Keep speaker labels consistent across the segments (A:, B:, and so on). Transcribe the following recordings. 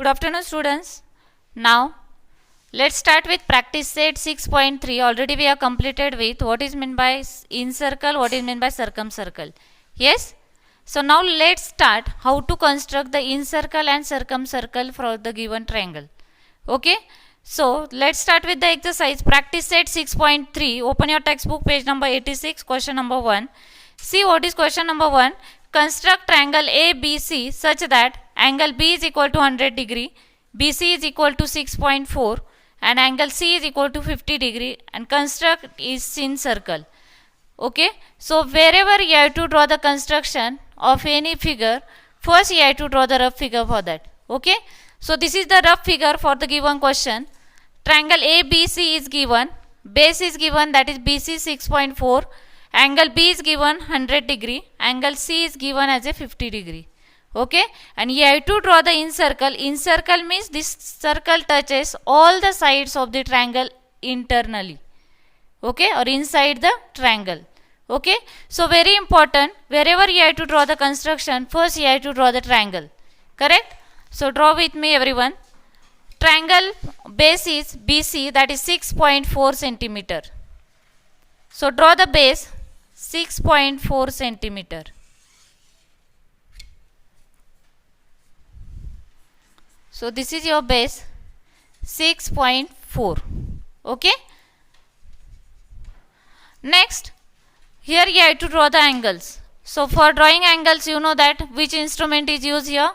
A: Good afternoon, students. Now, let's start with practice set 6.3. Already we have completed with what is meant by incircle, what is meant by circumcircle. Yes? So now let's start how to construct the incircle and circumcircle for the given triangle. Okay? So let's start with the exercise. Practice set 6.3. Open your textbook, page number 86, question number 1. See what is question number 1. Construct triangle ABC such that angle B is equal to 100 degree, BC is equal to 6.4 and angle C is equal to 50 degree and construct is in circle. Okay, so wherever you have to draw the construction of any figure, first you have to draw the rough figure for that. Okay, so this is the rough figure for the given question. Triangle ABC is given, base is given, that is BC 6.4, angle B is given 100 degree, angle C is given as a 50 degree. Okay, and you have to draw the incircle. Incircle means this circle touches all the sides of the triangle internally. Okay, or inside the triangle. Okay, so very important, wherever you have to draw the construction, first you have to draw the triangle. Correct? So draw with me everyone. Triangle base is BC, that is 6.4 centimeter. So draw the base 6.4 centimeter. So this is your base 6.4. Okay. Next, here you have to draw the angles. So for drawing angles, you know that which instrument is used here?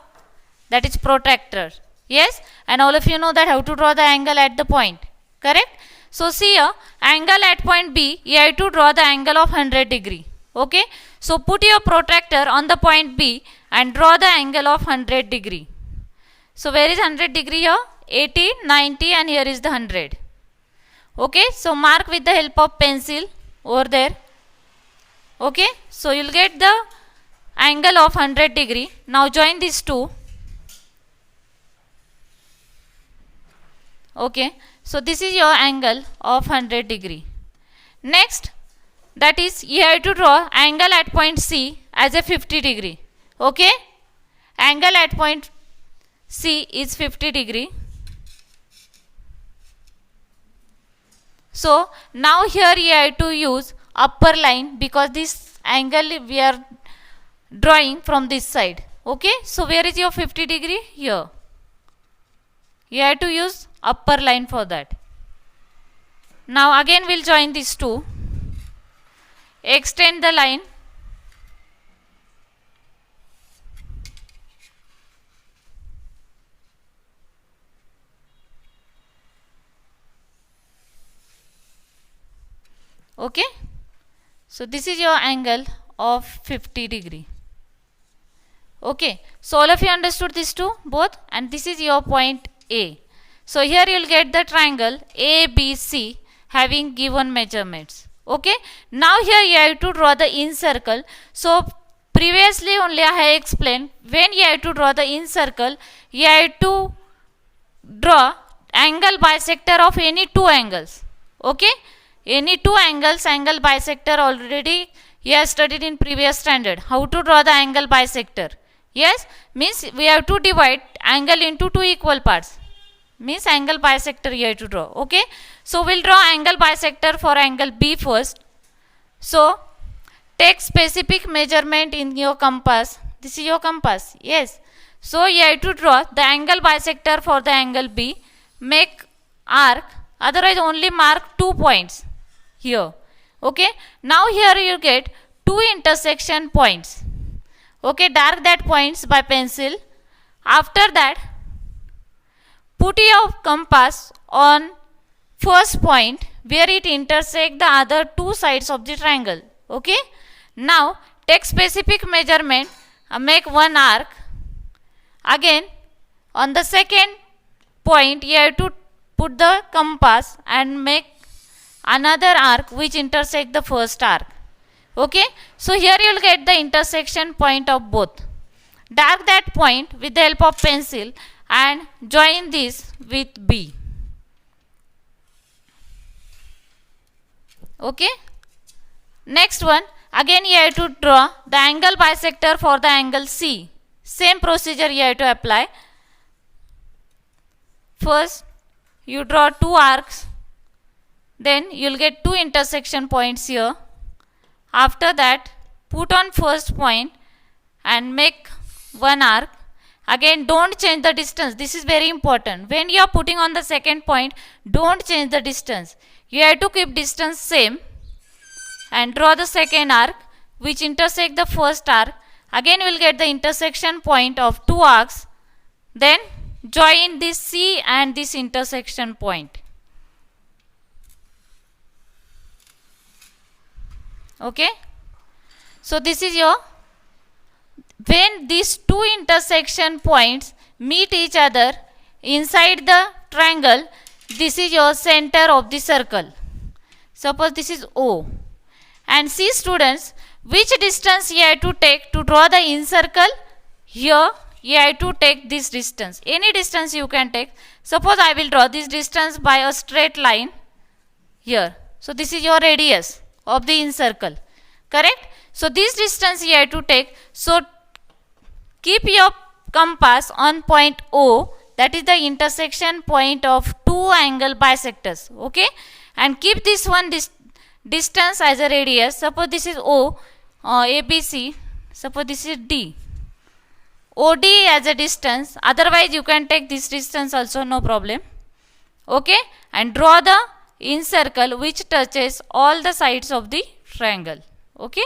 A: That is protractor. Yes, and all of you know that how to draw the angle at the point. Correct? So see here, angle at point B, you have to draw the angle of 100 degree. Okay. So put your protractor on the point B and draw the angle of 100 degree. So where is 100 degree here? 80, 90 and here is the 100. Okay. So mark with the help of pencil over there. Okay. So you will get the angle of 100 degree. Now join these two. Okay. So this is your angle of 100 degree. Next, that is you have to draw angle at point C as a 50 degree. Okay. Angle at point C is 50 degree. So now here you have to use upper line because this angle we are drawing from this side. Okay. So where is your 50 degree? Here. You have to use upper line for that. Now again we'll join these two. Extend the line. Okay. So this is your angle of 50 degree. Okay. So all of you understood these two both, and this is your point A. So here you will get the triangle ABC having given measurements. Okay. Now here you have to draw the incircle. So previously only I have explained, when you have to draw the incircle, you have to draw angle bisector of any two angles. Okay. Any two angles, angle bisector already you have studied in previous standard. How to draw the angle bisector? Yes, means we have to divide angle into two equal parts. Means angle bisector you have to draw. Okay. So we'll draw angle bisector for angle B first. So take specific measurement in your compass. This is your compass. Yes. So you have to draw the angle bisector for the angle B. Make arc. Otherwise only mark 2 points here. Okay. Now here you get two intersection points. Okay. Dark that points by pencil. After that, put your compass on first point where it intersects the other two sides of the triangle. Okay. Now take specific measurement, make one arc. Again on the second point you have to put the compass and make another arc which intersect the first arc. Okay. So here you will get the intersection point of both. Dark that point with the help of pencil and join this with B. Okay. Next one, again you have to draw the angle bisector for the angle C. Same procedure you have to apply. First, you draw two arcs, then you'll get two intersection points here. After that, put on first point and make one arc. Again, don't change the distance. This is very important. When you are putting on the second point, don't change the distance. You have to keep distance same and draw the second arc which intersect the first arc. Again, we will get the intersection point of two arcs. Then join this C and this intersection point. Okay. So this is your, when these two intersection points meet each other inside the triangle, this is your center of the circle. Suppose this is O. And see students, which distance you have to take to draw the incircle? Here you have to take this distance. Any distance you can take. Suppose I will draw this distance by a straight line here. So this is your radius of the incircle. Correct? So this distance you have to take. So keep your compass on point O, that is the intersection point of two angle bisectors. Okay? And keep this one distance as a radius. Suppose this is O, ABC. Suppose this is D. OD as a distance. Otherwise you can take this distance also, no problem. Okay? And draw the incircle which touches all the sides of the triangle. Okay?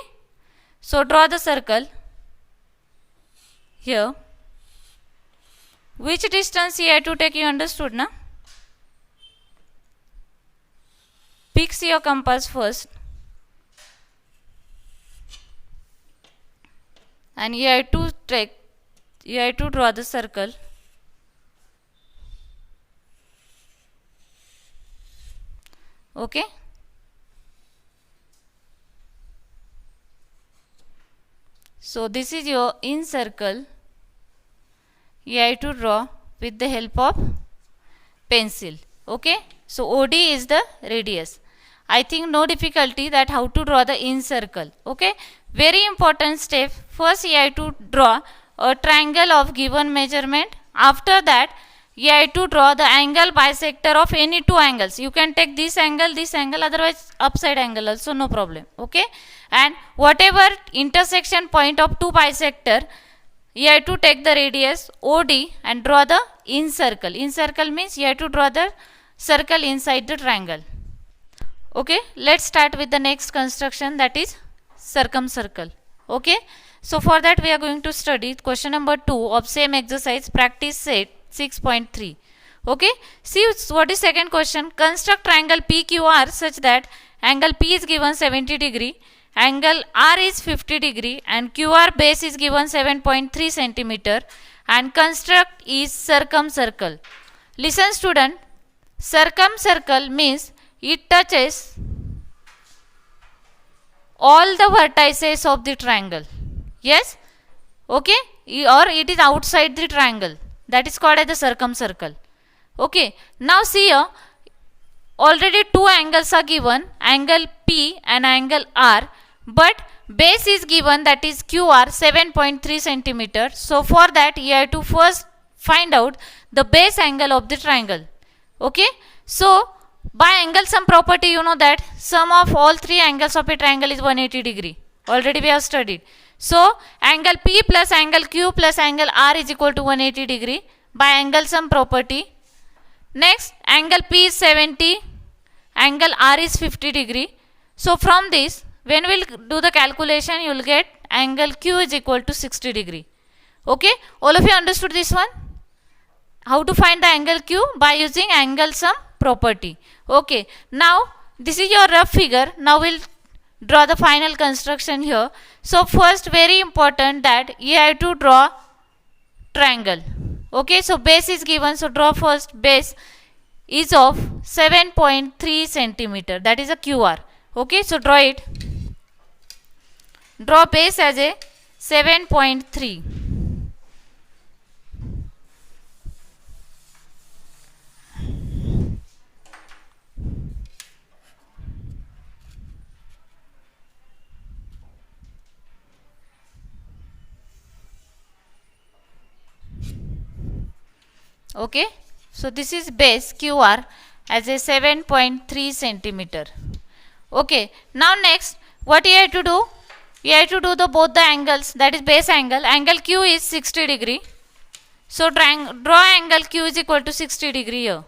A: So draw the circle here. Which distance you have to take, you understood, na? Fix your compass first. And you have to draw the circle. Okay? So this is your incircle. You have to draw with the help of pencil. Okay? So OD is the radius. I think no difficulty that how to draw the incircle. Okay? Very important step. First you have to draw a triangle of given measurement. After that you have to draw the angle bisector of any two angles. You can take this angle, otherwise upside angle also, no problem. Okay? And whatever intersection point of two bisector, you have to take the radius OD and draw the incircle. Incircle means you have to draw the circle inside the triangle. Okay, let's start with the next construction, that is circumcircle. Okay, so for that we are going to study question number 2 of same exercise, practice set 6.3. Okay, see what is second question. Construct triangle PQR such that angle P is given 70 degree, angle R is 50 degree and QR base is given 7.3 centimeter and construct is circumcircle. Listen student, circumcircle means it touches all the vertices of the triangle. Yes? Okay? Or it is outside the triangle. That is called as the circumcircle. Okay? Now see here, already two angles are given, angle P and angle R, but base is given, that is QR 7.3 centimeter. So for that you have to first find out the base angle of the triangle. Okay? So by angle sum property, you know that sum of all three angles of a triangle is 180 degree. Already we have studied. So angle P plus angle Q plus angle R is equal to 180 degree by angle sum property. Next, angle P is 70, angle R is 50 degree. So from this, when we will do the calculation, you will get angle Q is equal to 60 degree. Okay, all of you understood this one? How to find the angle Q? By using angle sum property. Okay, now this is your rough figure. Now we'll draw the final construction here. So first, very important that you have to draw triangle. Okay, so base is given, so draw first. Base is of 7.3 centimeter, that is a QR. Okay, so draw it. Draw base as a 7.3. Okay, So this is base QR as a 7.3 centimeter. Okay. Now next, what you have to do? You have to do the both the angles. That is base angle. Angle Q is 60 degree. So draw angle Q is equal to 60 degree here.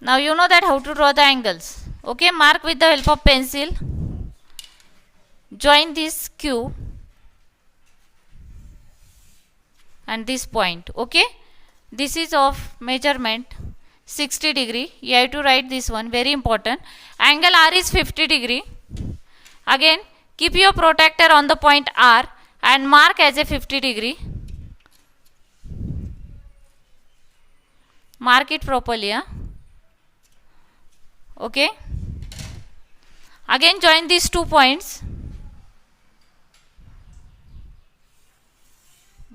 A: Now you know that how to draw the angles. Okay, mark with the help of pencil. Join this Q and this point. Okay, this is of measurement 60 degree. You have to write this one, very important. Angle R is 50 degree. Again, keep your protractor on the point R and mark as a 50 degree. Mark it properly. Okay. Again, join these 2 points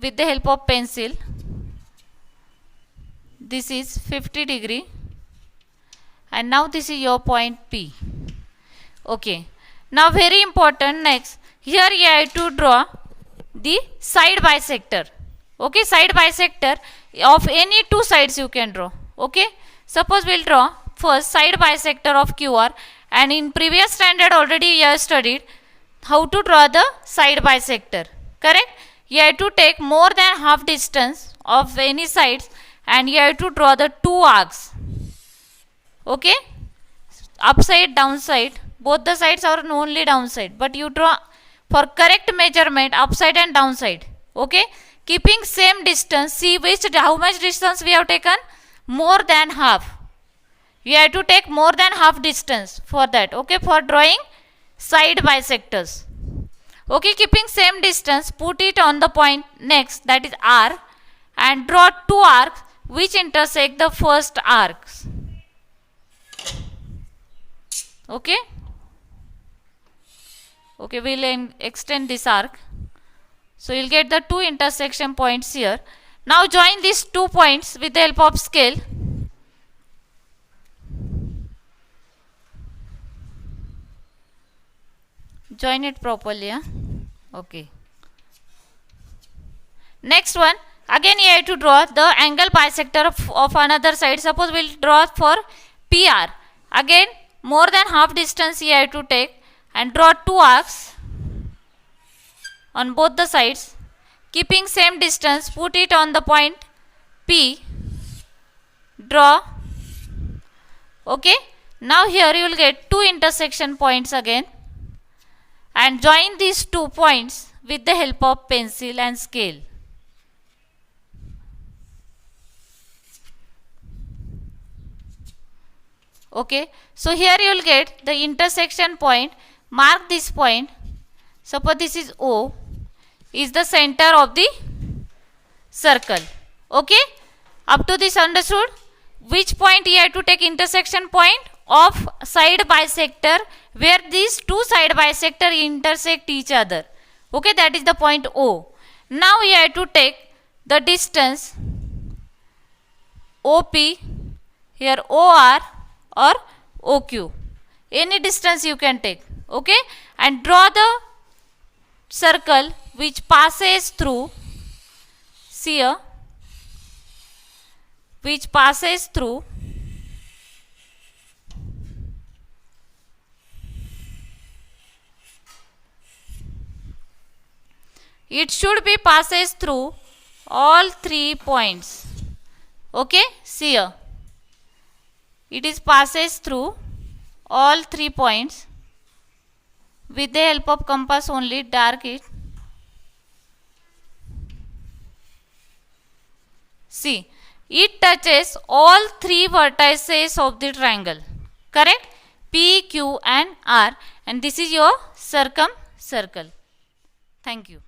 A: with the help of pencil. This is 50 degree and now this is your point P. Okay. Now very important, next here you have to draw the side bisector. Okay, side bisector of any two sides you can draw. Okay, suppose we'll draw first side bisector of QR, and in previous standard already you have studied how to draw the side bisector. Correct? You have to take more than half distance of any sides and you have to draw the two arcs. Okay, upside, downside, both the sides are only downside, but you draw for correct measurement upside and downside. Okay, keeping same distance. See how much distance we have taken? More than half. You have to take more than half distance for that. Okay, for drawing side bisectors. Okay, keeping same distance, put it on the point next, that is R, and draw two arcs which intersect the first arcs. Okay. Okay, we'll extend this arc. So you'll get the two intersection points here. Now join these 2 points with the help of scale. Join it properly. Okay. Next one, again you have to draw the angle bisector of another side. Suppose we'll draw for PR. Again, more than half distance you have to take and draw two arcs on both the sides. Keeping same distance, put it on the point P. Draw. Okay. Now here you will get two intersection points again. And join these 2 points with the help of pencil and scale. Okay, so here you will get the intersection point. Mark this point. Suppose this is O, is the center of the circle. Okay, up to this understood? Which point you have to take intersection point? Of side bisector, where these two side bisector intersect each other. Okay, that is the point O. Now you have to take the distance OP, here OR or OQ. Any distance you can take. Okay, and draw the circle which passes through, see here, which passes through it should be passes through all 3 points. Okay, see here. It is passes through all 3 points. With the help of compass only, dark it. See, it touches all 3 vertices of the triangle. Correct? P, Q and R, and this is your circumcircle. Thank you.